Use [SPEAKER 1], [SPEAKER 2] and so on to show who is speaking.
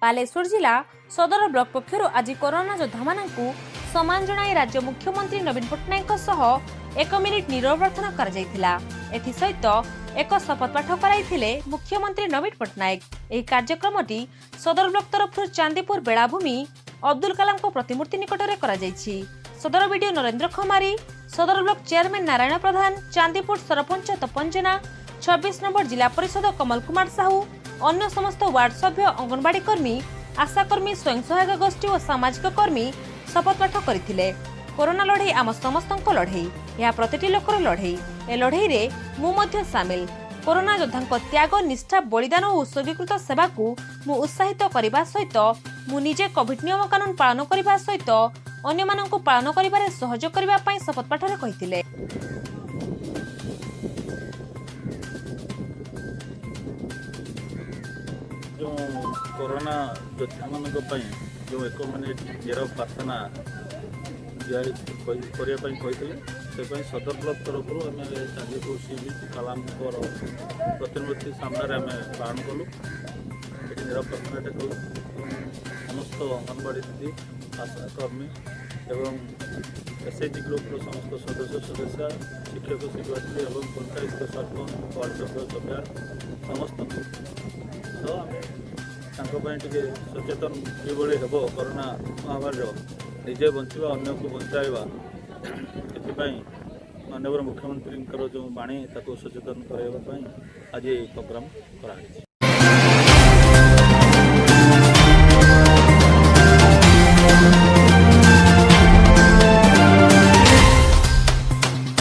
[SPEAKER 1] बालेश्वर जिला सदर ब्लॉक पक्षर आज कोरोना योद्धा मानू सम्मान जणाई राज्य मुख्यमंत्री नवीन पट्टनायक एक मिनिट नीरव प्रार्थना सहित एक शपथ पाठ कराइथिले मुख्यमंत्री नवीन पट्टनायक। यह कार्यक्रम सदर ब्लॉक तरफ चांदीपुर बेलाभूमि अब्दुल कलाम को प्रतिमूर्ति निकट में सदर वीडियो नरेंद्र खमारी, सदर ब्लॉक चेयरमैन नारायण प्रधान, चांदीपुर सरपंच तपन जेना, 26 नंबर जिला परिषद कमल कुमार साहू, अन्य समस्त वार्ड सभ्य, अंगनवाड़ी कर्मी, आशाकर्मी, स्वयं सहायक गोष्ठी और सामाजिक कर्मी शपथ पाठ करथिले। कोरोना लड़ई आम समस्त लड़ई, यह प्रतिटी लोकर लड़ई। ए लड़ई रे मु मध्य सामिल। कोरोना योद्धा त्याग, निष्ठा, बलिदान और उत्सर्गीकृत सेवा को मु उत्साहित करने सहित मु निजे कोविड नियम कानून पालन करने सहित अन्य मानक पालन करिबारे सहयोग करबा पई शपथ पाठरे कहिथिले।
[SPEAKER 2] जो कोरोना योद्धा मानक पई जो 1 मिनिट नीरव प्रार्थना करने सदर ब्लॉक तरफ आम चांदीपुर सी बीच कलाम प्रतिमूर्ति सामने आम पालन कलु। ये नीरव प्रार्थना कलु। समस्त अंगनवाड़ी दीदी, आशाकर्मी एवं एसएचजी ग्रुप समस्त सदस्य, शिक्षक, शिक्षयित्री और पंचायत सरपंच, वार्ड सभ्य, सभ्या समस्त तो आम टे सचेतन किभली हे कोरोना महामारी निजे बंचा अन्य को बचाइबा से माननीय मुख्यमंत्री जो बाणी सचेतन करने आज प्रोग्राम करा।